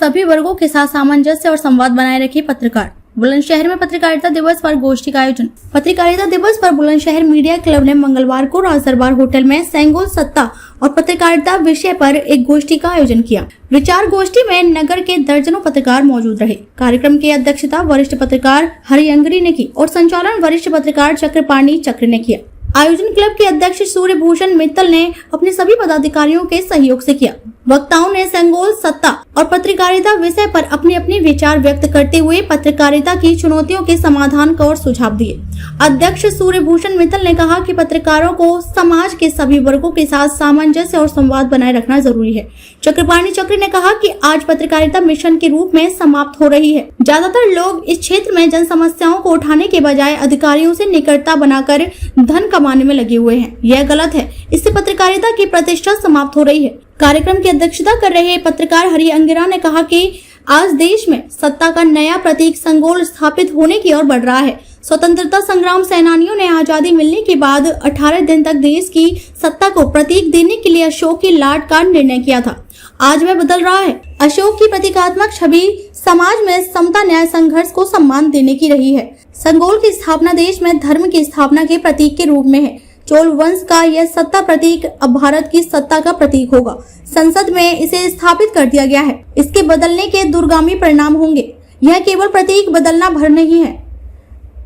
सभी वर्गों के साथ सामंजस्य और संवाद बनाए रखे पत्रकार। बुलंदशहर में पत्रकारिता दिवस पर गोष्ठी का आयोजन। पत्रकारिता दिवस पर बुलंदशहर मीडिया क्लब ने मंगलवार को राज दरबार होटल में सेंगोल सत्ता और पत्रकारिता विषय पर एक गोष्ठी का आयोजन किया। विचार गोष्ठी में नगर के दर्जनों पत्रकार मौजूद रहे। कार्यक्रम की अध्यक्षता वरिष्ठ पत्रकार हरि अंगरी ने की और संचालन वरिष्ठ पत्रकार चक्रपाणी चक्र ने किया। आयोजन क्लब के अध्यक्ष सूर्यभूषण मित्तल ने अपने सभी पदाधिकारियों के सहयोग से किया। वक्ताओं ने सेंगोल सत्ता और पत्रकारिता विषय पर अपने अपने विचार व्यक्त करते हुए पत्रकारिता की चुनौतियों के समाधान का और सुझाव दिए। अध्यक्ष सूर्यभूषण मित्तल ने कहा कि पत्रकारों को समाज के सभी वर्गों के साथ सामंजस्य और संवाद बनाए रखना जरूरी है। चक्रपाणी चक्र ने कहा कि आज पत्रकारिता मिशन के रूप में समाप्त हो रही है। ज्यादातर लोग इस क्षेत्र में जन समस्याओं को उठाने के बजाय अधिकारियों से निकटता बनाकर धन कमाने में लगे हुए हैं। यह गलत है। इससे पत्रकारिता की प्रतिष्ठा समाप्त हो रही है। कार्यक्रम की अध्यक्षता कर रहे पत्रकार हरि अंगिरा ने कहा कि आज देश में सत्ता का नया प्रतीक संगोल स्थापित होने की ओर बढ़ रहा है। स्वतंत्रता संग्राम सेनानियों ने आजादी मिलने के बाद 18 दिन तक देश की सत्ता को प्रतीक देने के लिए अशोक की लाट का निर्णय किया था। आज वह बदल रहा है। अशोक की प्रतीकात्मक छवि समाज में समता न्याय संघर्ष को सम्मान देने की रही है। संगोल की स्थापना देश में धर्म की स्थापना के प्रतीक के रूप में है। चोल वंश का यह सत्ता प्रतीक अब भारत की सत्ता का प्रतीक होगा। संसद में इसे स्थापित कर दिया गया है। इसके बदलने के दूरगामी परिणाम होंगे। यह केवल प्रतीक बदलना भर नहीं है,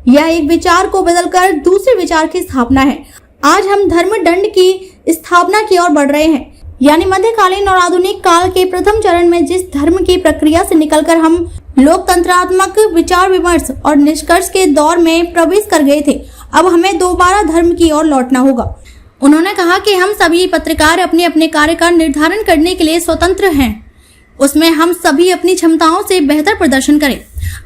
यह एक विचार को बदलकर दूसरे विचार की स्थापना है। आज हम धर्म दंड की स्थापना की ओर बढ़ रहे हैं, यानी मध्यकालीन और आधुनिक काल के प्रथम चरण में जिस धर्म की प्रक्रिया से निकलकर हम लोकतंत्रात्मक विचार विमर्श और निष्कर्ष के दौर में प्रवेश कर गए थे, अब हमें दोबारा धर्म की ओर लौटना होगा। उन्होंने कहा कि हम सभी पत्रकार अपने अपने कार्य का निर्धारण करने के लिए स्वतंत्र हैं। उसमें हम सभी अपनी क्षमताओं से बेहतर प्रदर्शन करें।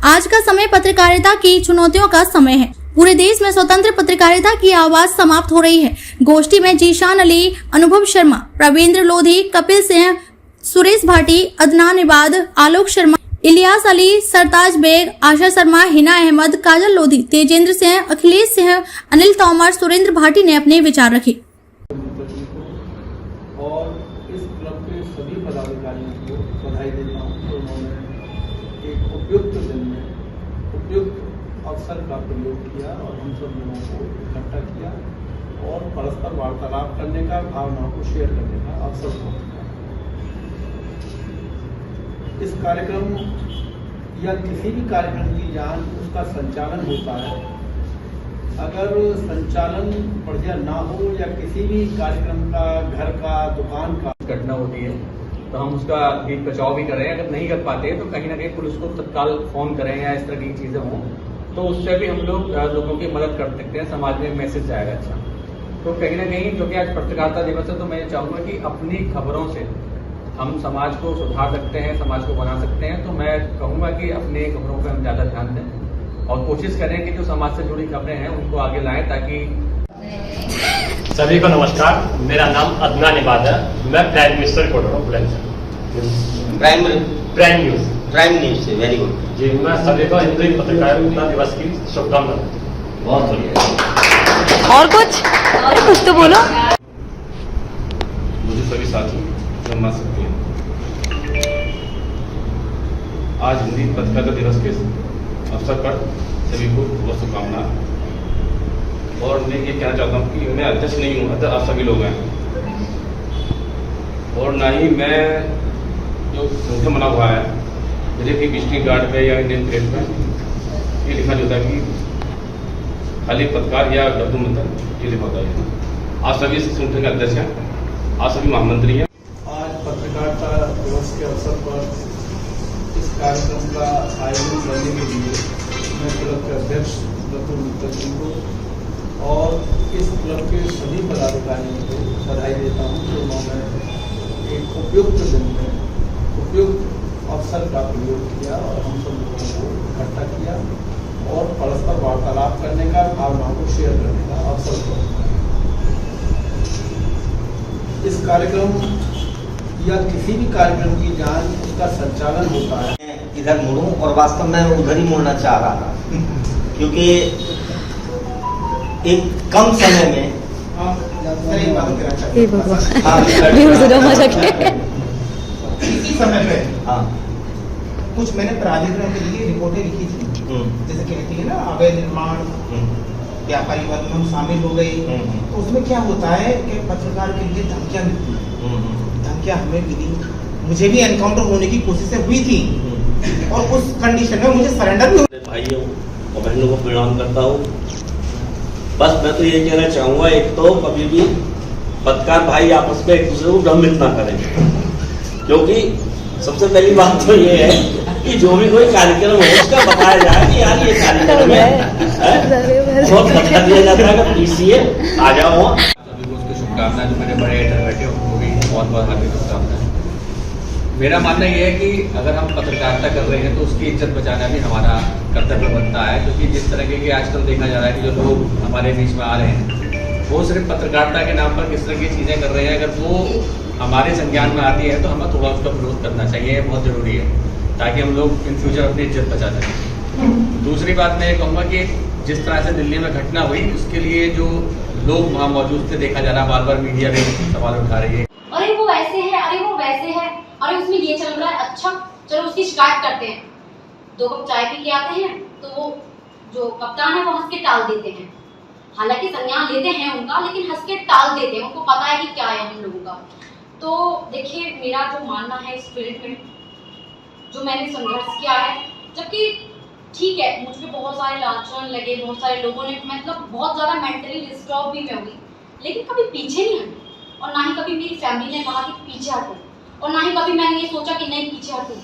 आज का समय पत्रकारिता की चुनौतियों का समय है। पूरे देश में स्वतंत्र पत्रकारिता की आवाज समाप्त हो रही है। गोष्ठी में जीशान अली, अनुभव शर्मा, प्रवींद्र लोधी, कपिल सिंह, सुरेश भाटी, अदनान इबाद, आलोक शर्मा, इलियास अली, सरताज बेग, आशा शर्मा, हिना अहमद, काजल लोधी, तेजेंद्र सिंह, अखिलेश सिंह, अनिल तोमर, सुरेंद्र भाटी ने अपने विचार रखे। और इस क्लब के सभी पदाधिकारियों को बधाई देता हूँ कि उन्होंने एक उपयुक्त दिन में उपयुक्त अवसर का प्रयोग किया और हम सब लोगों को इकट्ठा किया और परस्पर वार्तालाप करने का, भावनाओं को शेयर करने का अवसर दिया। इस कार्यक्रम या किसी भी कार्यक्रम की जान उसका संचालन होता है। अगर संचालन बढ़िया ना हो या किसी भी कार्यक्रम का, घर का, दुकान का घटना होती है तो हम उसका भी बचाव भी कर रहे हैं। अगर नहीं कर पाते तो कहीं ना कहीं पुलिस को तत्काल फोन करें या इस तरह की चीजें हों तो उससे भी हम लोगों की मदद कर सकते हैं। समाज में मैसेज जाएगा अच्छा। तो कहीं ना कहीं क्योंकि आज पत्रकारिता दिवस है तो मैं चाहूंगा कि अपनी खबरों से हम समाज को सुधार सकते हैं, समाज को बना सकते हैं। तो मैं कहूंगा कि अपने खबरों पर हम ज्यादा ध्यान दें और कोशिश करें कि जो समाज से जुड़ी खबरें हैं उनको आगे लाएं ताकि। सभी को नमस्कार, मेरा नाम अदनान इबाद है। मैं prime minister code Bulandshahr prime news से वेरी गुड जी। मैं सभी को हिंदू पत्रकारिता दिवस की शुभकामनाएं। बहुत बढ़िया। और कुछ तो बोलो। मुझे सभी साथी सम्मा सकते हैं। आज हिंदी पत्रकारिता दिवस के अवसर पर सभी को बहुत शुभकामनाएं। और मैं ये कहना चाहता हूँ कि मैं अध्यक्ष नहीं हूँ, अध्यक्ष आप सभी लोग हैं। और ना ही मैं जो संगठन बना हुआ है जैसे कि विजिटिंग कार्ड पे या इंडियन प्रेस में ये लिखा जाता है कि खाली पत्रकार या गद्दू मंत्र, ये लिखा होता है। आप सभी इस संगठन के अध्यक्ष हैं, आप सभी महामंत्री हैं। आज पत्रकारिता दिवस के अवसर पर इस कार्यक्रम का आयोजन करने के लिए मैं क्लब के अध्यक्ष गद्दू मित्तल जी को और इस क्लब के सभी पदाधिकारियों को बधाई देता हूँ कि उन्होंने एक उपयुक्त दिन में उपयुक्त अवसर का प्रयोग किया और हम सब लोगों को इकट्ठा किया और परस्पर वार्तालाप करने का, भावनाओं को शेयर करने का अवसर दिया। इस कार्यक्रम या किसी भी कार्यक्रम की जान उसका संचालन होता है। इधर मुड़ूं और वास्तव में उधर ही मुड़ना चाह रहा था क्योंकि एक कम समय में इसी समय पे कुछ मैंने प्राधिकरण के लिए रिपोर्टें लिखी थी, जैसे कहती है ना अवैध निर्माण, व्यापारी वर्ग में हम शामिल हो गए। तो उसमें क्या होता है कि पत्रकार के लिए धमकियां मिलती हैं, धमकियां हमें मिली, मुझे भी एनकाउंटर होने की कोशिशें हुई थी और उस कंडीशन में मुझे सरेंडर भी। भाइयों और बहनों को प्रणाम करता हूँ। बस मैं तो ये कहना चाहूँगा, एक तो कभी भी पत्रकार भाई आपस में एक दूसरे को भ्रमित ना करें, क्योंकि सबसे पहली बात तो ये है कि जो भी कोई कार्यक्रम हो उसका बताया जाए कि यार ये कार्यक्रम है, बहुत बता दिया जाता है कि पीसीए आ जाओ। सभी को उसकी शुभकामनाएं, जो मेरे बड़े एडिटर बैठे उनको भी बहुत बहुत हार्दिक शुभकामनाएं। मेरा मानना यह है कि अगर हम पत्रकारिता कर रहे हैं तो उसकी इज्जत बचाना भी हमारा कर्तव्य बनता है, क्योंकि जिस तरह के आजकल देखा जा रहा है कि जो लोग हमारे बीच में आ रहे हैं वो सिर्फ पत्रकारिता के नाम पर किस तरह की चीज़ें कर रहे हैं, अगर वो हमारे संज्ञान में आती है तो हमें थोड़ा उसका विरोध करना चाहिए, ये बहुत ज़रूरी है, ताकि हम लोग इन फ्यूचर अपनी इज्जत बचा सकें। दूसरी बात मैं ये कहूँगा कि जिस तरह से दिल्ली में घटना हुई उसके लिए जो लोग वहाँ मौजूद थे, देखा जा रहा बार बार मीडिया भी सवाल उठा रही है, अरे वो ऐसे है, अरे वो वैसे है, अरे उसमें ये चल रहा है, अच्छा चलो उसकी शिकायत करते हैं। 2 कप चाय पी के आते हैं तो वो जो कप्तान है वो हंस के टाल देते हैं, हालांकि संज्ञान लेते हैं उनका, लेकिन हंस के टाल देते हैं, उनको पता है कि क्या है हम लोगों का। तो देखिए मेरा जो मानना है इस फील्ड में जो मैंने संघर्ष किया है, जबकि ठीक है मुझ पर बहुत सारे लांछन लगे, बहुत सारे लोगों ने, मतलब बहुत ज़्यादा मेंटली डिस्टर्ब भी मैं हुई, लेकिन कभी पीछे नहीं हटी, और ना ही कभी मेरी फैमिली ने कहा कि पीछे हटो, और ना ही कभी मैंने ये सोचा कि नहीं पीछे हटूँ।